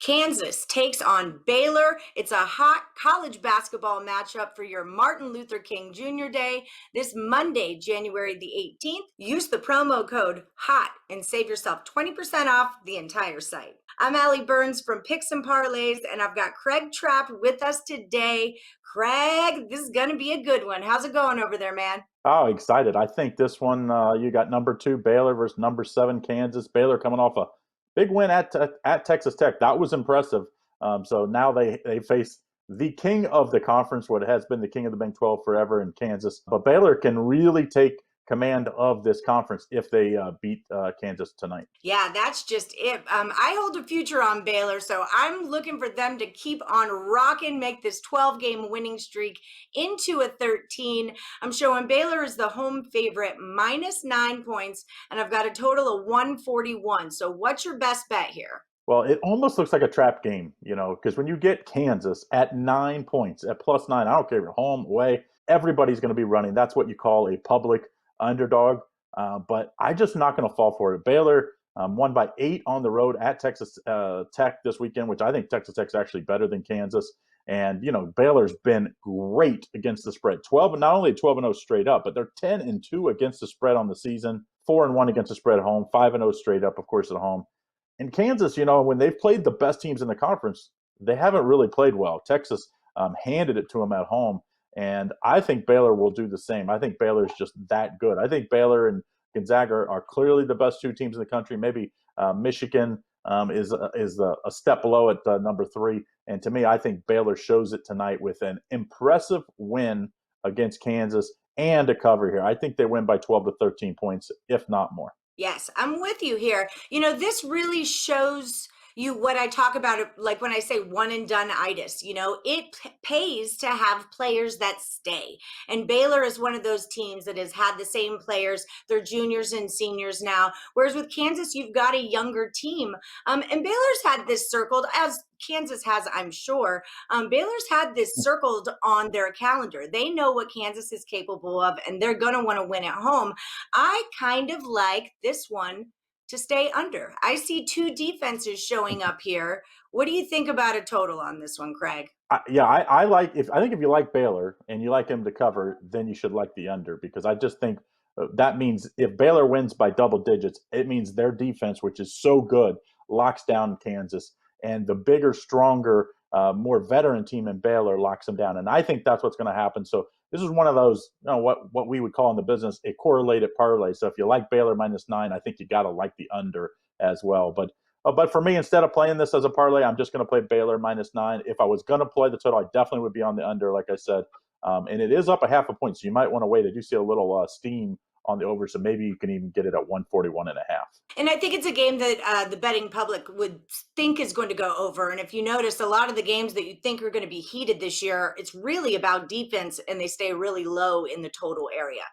Kansas takes on Baylor. It's a hot college basketball matchup for your Martin Luther King Jr. Day this Monday, January the 18th. Use the promo code HOT and save yourself 20% off the entire site. I'm Allie Burns from Picks and Parlays, and I've got Craig Trapp with us today. Craig, this is going to be a good one. How's it going over there, man? Oh, excited. I think this one, you got number 2 Baylor versus number 7 Kansas. Baylor coming off a big win at Texas Tech. That was impressive. So now they face the king of the conference, what has been the king of the Big 12 forever in Kansas. But Baylor can really take command of this conference if they beat Kansas tonight. Yeah, that's just it. I hold a future on Baylor, so I'm looking for them to keep on rocking, make this 12-game winning streak into a 13. I'm showing Baylor is the home favorite, -9 points, and I've got a total of 141. So what's your best bet here? Well, it almost looks like a trap game, because when you get Kansas at 9 points, at +9, I don't care if you're home, away, everybody's going to be running. That's what you call a public underdog. But I'm just not going to fall for it. Baylor won by 8 on the road at Texas Tech this weekend, which I think Texas Tech's actually better than Kansas. And, Baylor's been great against the spread. 12, not only 12-0 straight up, but they're 10-2 against the spread on the season, 4-1 against the spread at home, 5-0 straight up, of course, at home. In Kansas, when they've played the best teams in the conference, they haven't really played well. Texas handed it to them at home, and I think Baylor will do the same. I think Baylor is just that good. I think Baylor and Gonzaga are clearly the best 2 teams in the country. Maybe Michigan is a step below at number 3. And to me, I think Baylor shows it tonight with an impressive win against Kansas and a cover here. I think they win by 12 to 13 points, if not more. Yes, I'm with you here. This really shows you what I talk about, like when I say one and done itis. It pays to have players that stay. And Baylor is one of those teams that has had the same players. They're juniors and seniors now. Whereas with Kansas, you've got a younger team. And Baylor's had this circled, as Kansas has, I'm sure. Baylor's had this circled on their calendar. They know what Kansas is capable of, and they're going to want to win at home. I kind of like this one to stay under. I see 2 defenses showing up here. What do you think about a total on this one, Craig? I think if you like Baylor and you like him to cover, then you should like the under, because I just think that means if Baylor wins by double digits, it means their defense, which is so good, locks down Kansas, and the bigger, stronger, more veteran team in Baylor locks them down. And I think that's what's going to happen. So this is one of those, what we would call in the business a correlated parlay. So if you like Baylor -9, I think you got to like the under as well. But for me, instead of playing this as a parlay, I'm just going to play Baylor -9. If I was going to play the total, I definitely would be on the under, like I said. And it is up a half a point, so you might want to wait. I do see a little steam on the over, so maybe you can even get it at 141.5. And I think it's a game that the betting public would think is going to go over. And if you notice, a lot of the games that you think are going to be heated this year, it's really about defense, and they stay really low in the total area.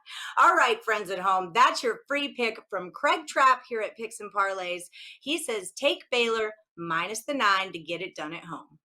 All right, friends at home, that's your free pick from Craig Trapp here at Picks and Parlays. He says take Baylor -9 to get it done at home.